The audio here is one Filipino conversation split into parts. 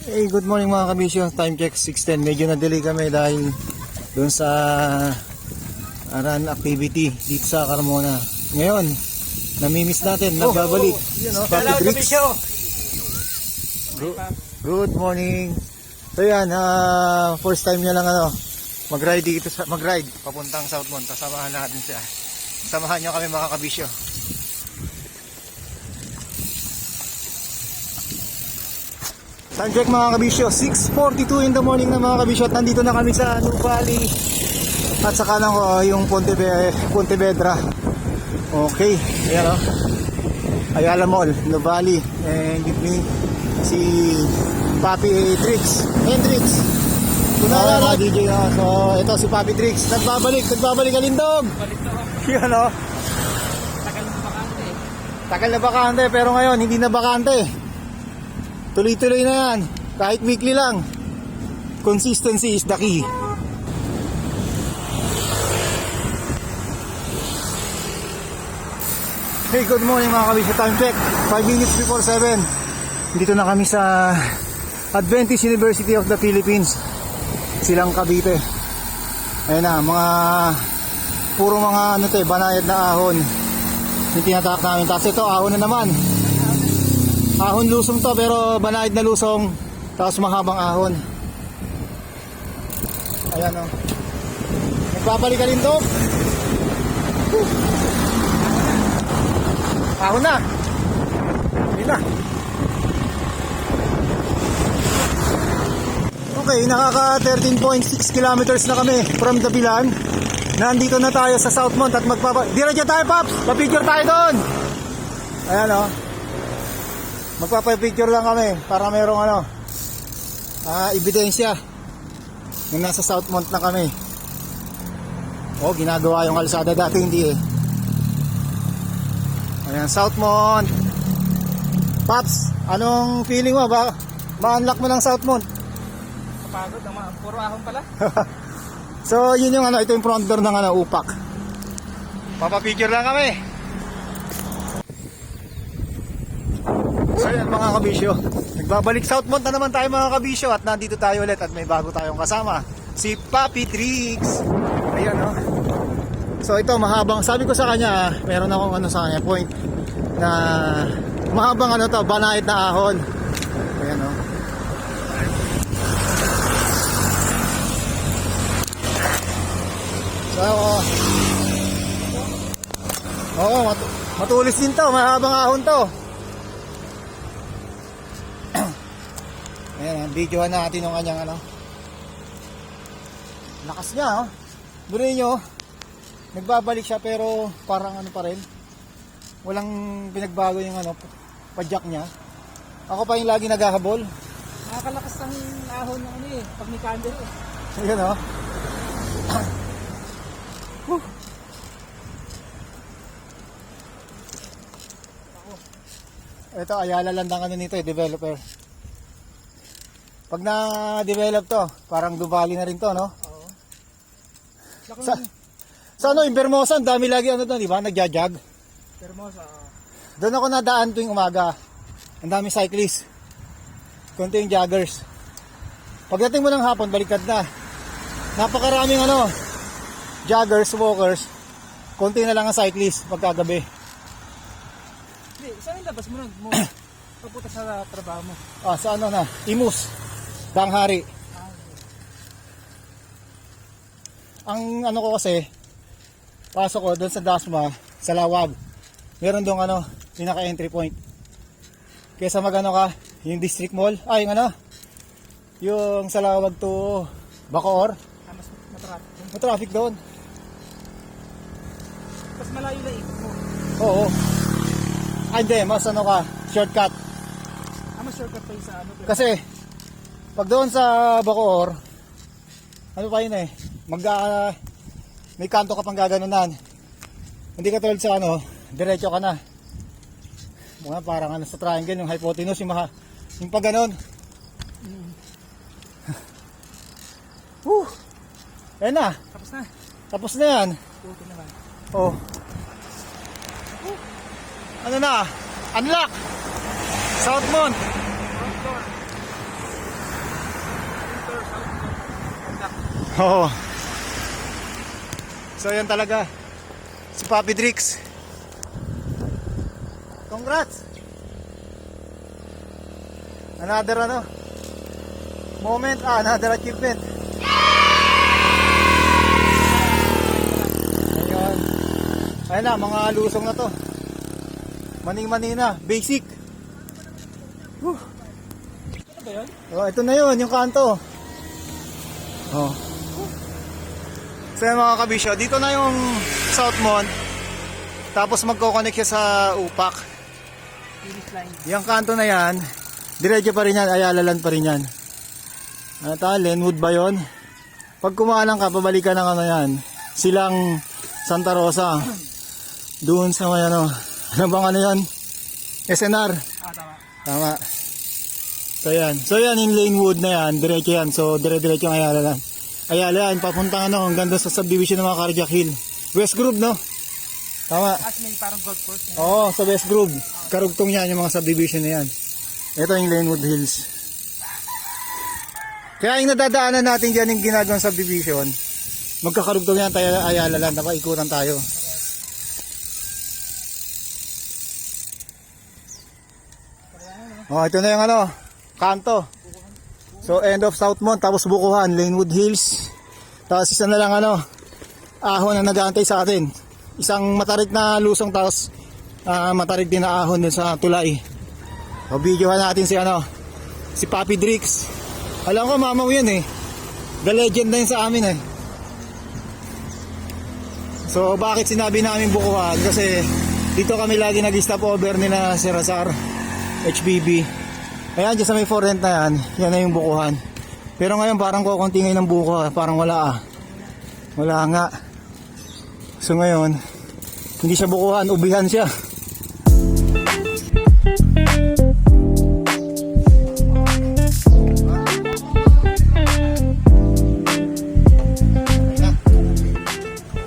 Hey, good morning mga kabisyo. Time check 6:10. Medyo na-delay kami dahil doon sa run activity dito sa Carmona. Ngayon, namimiss natin, nagbabalik. Papi Bricks. Good morning. So yan, first time niya lang mag-ride dito mag-ride papuntang Southmont. Samahan natin siya. Samahan niyo kami mga kabisyo. Time check mga kabisyo, 6:42 in the morning na mga kabisyo. At nandito na kami sa Nuvali. At sa kanan ko yung Pontevedra. Okay, ayan o. Ayala Mall, Nuvali. And with me, si Papi Tricks. Tricks. Kunala mga DJ o. So ito si Papi Tricks. Nagbabalik Alindog. Yan o. Tagal na bakante pero ngayon hindi na bakante. Tuloy-tuloy na yan. Kahit weekly lang. Consistency is the key. Hey, good morning mga kabisyo. Time check 5 minutes before 7. Dito na kami sa Adventist University of the Philippines, Silang Cavite. Ayun na, puro mga banayad na ahon yung tinatak namin. Tapos ito, ahon na naman. Ahon lusong to pero banayad na lusong, tapos mahabang ahon. Ayan o. Nagbabalik ka rin to. Ahon na. Hindi na. Okay, nakaka 13.6 kilometers na kami from Dapilan. Nandito na tayo sa Southmont at diretso tayo, Paps. Pa-picture tayo doon. Ayan o. Magpapapicture lang kami para merong ebidensya na nasa Southmont na kami. Ginagawa yung kalsada, dati hindi eh. Ayan, Southmont. Paps, anong feeling mo? Ma-unlock mo ng Southmont? Kapagod, puro ahon pala. So yun yung ito yung front door ng Upak. Papapicture lang kami. So yan mga kabisyo, nagbabalik Southmont na naman tayo mga kabisyo. At nandito tayo ulit at may bago tayong kasama, si Papi Tricks. Ayan o. So ito mahabang, sabi ko sa kanya, meron akong sa kanya point na mahabang banayad na ahon. Ayan o. So matulis din to, mahabang ahon to. Ayan, videohan natin yung kanyang lakas niya. Burin nyo, nagbabalik siya pero parang pa rin, walang pinagbago yung padjak niya. Ako pa yung lagi naghahabol. Nakakalakas ng ahon ng pag may candle eh. Ayan o. Ito, Ayala lang ng nito developer. Pag na-develop to, parang Duvali na rin to, no? Oo. Sa Invermosa, ang dami lagi di ba? Nagja-jog. Hermosa. Doon ako nadaan tuwing umaga. Ang dami cyclist. Kunti yung joggers. Pagdating mo ng hapon, baliktad na. Napakaraming joggers, walkers. Kunti na lang ang cyclist pagkagabi. Hindi, saan yung labas mo nun? Papunta sa trabaho mo? Sa Imus. Danghari. Ang ko kasi, pasok ko doon sa Dasma, sa Lawag. Meron doon pinaka-entry point. Kesa yung District Mall, yung sa Lawag to Bacoor. Mas matraffic. Matraffic doon. Mas malayo na ikot mo. Oo. Hindi, mas shortcut. Mas shortcut pa yung sa Kasi, pag doon sa Bacoor, pa yun may kanto ka pang gaganunan. Hindi ka tulad sa diretso ka na. Parang sa triangle, yung hypotenuse, yung pag ganon. Ayan na. Tapos na. Tapos na yan. Puto na lang. Unlock! Southmont! Oo. So yan talaga. Si Papi Drix. Congrats! Another moment, another achievement. Ayun. Ayun na, mga lusong na to. Maning-mani na, basic. Ano ba yun? Oh, ito na yun, yung kanto. Oh. So yan mga kabisyo, dito na yung Southmont. Tapos magkoconnect siya sa Upak. Finish line. Yung kanto na yan, diretso pa rin yan, Ayalaland pa rin yan. Lenwood ba yun? Pag kumalang ka, pabalikan ng yan, silang Santa Rosa. Doon sa may ano bang yan? SNR. Tama. Tama. So yan, yung Lanewood na yan, diretso yan. So dire-diretso yung Ayalaland. Ayalaland, papuntang hanggang doon sa subdivision ng mga Cardiac Hill. West Grove, no? Tama. As may parang golf course. Oo, sa West Grove. Karugtong yan, yung mga subdivision na yan. Ito yung Lanewood Hills. Kaya yung nadadaanan natin dyan yung ginagawang subdivision, magkakarugtong yan tayo Ayala lang, napaikutan tayo. Ito na yung kanto. So end of Southmont, tapos Bukuhan, Lanewood Hills. Tapos isa na lang ahon na nag-aantay sa atin. Isang matarik na lusong, tapos matarik din na ahon dun sa tulay. O videohan natin si Papi Drix. Alam ko mamaw yan The legend na yun sa amin So bakit sinabi namin Bukuhan? Kasi dito kami lagi nag-stop over nila si Razar, HBB. Ayan dyan sa may forent na yan, yan na yung Bukuhan. Pero ngayon parang kukunti ngayon ng buko, parang wala wala nga. So ngayon hindi siya Bukuhan, ubihan siya.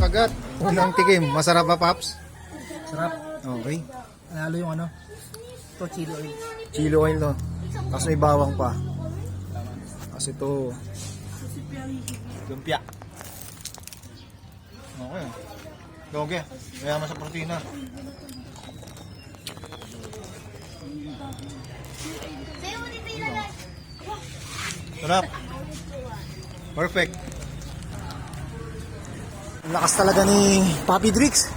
Kagat, unang tikim, masarap ba Paps? Sarap. Okay. Nalo yung ito chili oil. Chili oil to. Tapos may bawang pa. Kasi ito lumpia. Okay. Doge. Mayaman sa protina. Sarap. Perfect. Ang lakas talaga ni Papi Drix.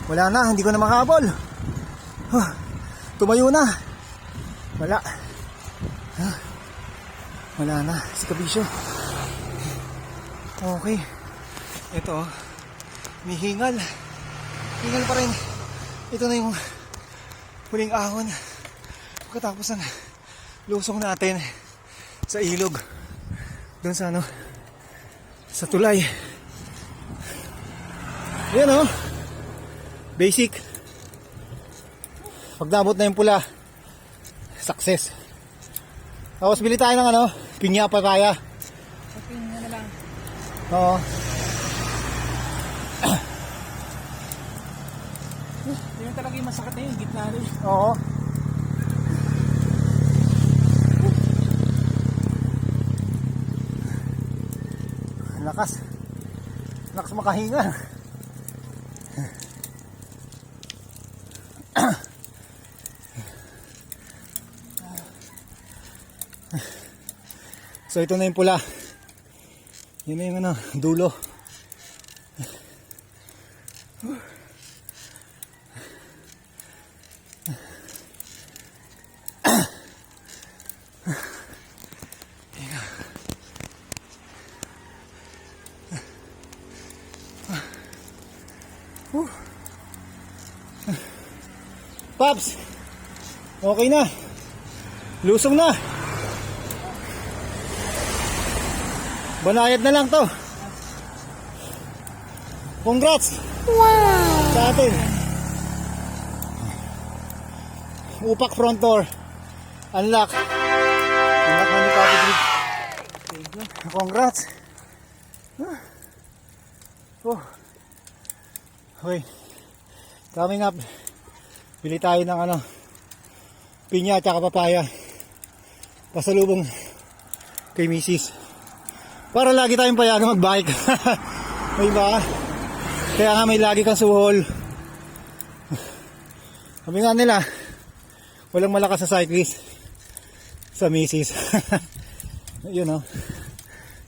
Wala na, hindi ko na makahabol. Tumayo na. Wala. Wala na, si Kabisyo. Okay. Ito, may hingal. Hingal pa rin. Ito na yung huling ahon. Pagkatapos ng lusong natin sa ilog. Doon sa sa tulay. Yan basic. Pag nabot na yung pula, success. Tapos bili tayo ng pinya papaya. Pinya na lang. Oo. Yun talaga yung masakit na yun, gitna rin. Oo. Lakas. Lakas makahinga. So ito na yung pula. Yun na yung dulo. Paps, okay na. Lusong na. Banayad na lang to. Congrats. Wow. Sa atin. Upak front door. Unlock. Unlock na ni Papi Drix. Congrats. Oh. Okay. Coming up. Bili tayo ng pinya at papaya. Pasalubong kay Mrs. Para lagi tayong payagan mag-bike. May ba? Kaya nga may lagi kang suhol. Sabi nga nila, walang malakas sa cyclist. Sa misis. Yun o.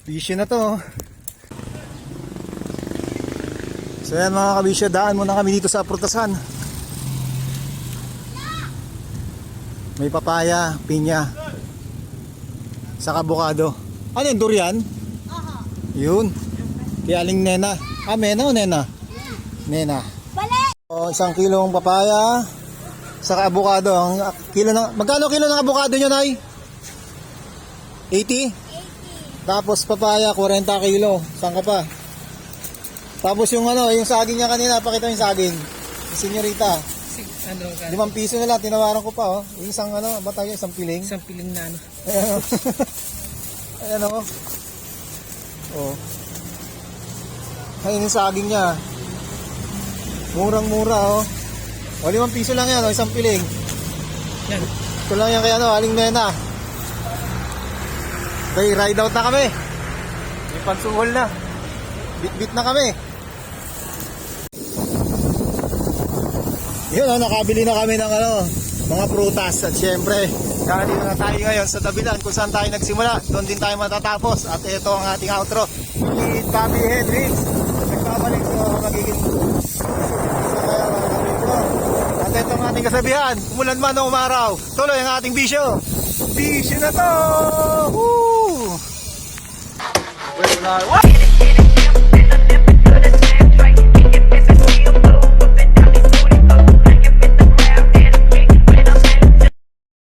Bisyo na to. So yan mga kabisyo, daan muna kami dito sa prutasan. May papaya, pinya, saka avocado. Ano yun, durian? Yun. Kaya aling Nena. Ah, Mena o Nena? Nena. O, 1 kilong papaya, saka avocado. Ang kilo ng, magkano kilo ng avocado nyo, Nay? 80? Tapos papaya, 40 kilo. Saan ka pa? Tapos yung ano, yung saging niya kanina, pakita yung saging. Yung senyorita. Ano ka? 5 piso na lang, tinawaran ko pa oh. Yung isang ano, ba tayo, isang piling? Isang piling na ano. Ayan o. Ayan o. Oh. Ayun yung saging niya. Murang-mura oh. O 5 piso lang yan oh, isang piling. Yan. Ito lang yan kaya ano, aling Nena. Okay, ride out na kami. May pansuhol na. Bit-bit na kami. Yun oh, nakabili na kami ng ano, mga prutas. At syempre, dahil na tayo ngayon sa Dabilan kung saan tayo nagsimula. Doon din tayo matatapos. At ito ang ating outro. With Bobby Hendrix. Nagbabalik sa magiging at ito ang ating kasabihan. Umulan man o umaraw, tuloy ang ating bisyo. Bisyo na to! Woo!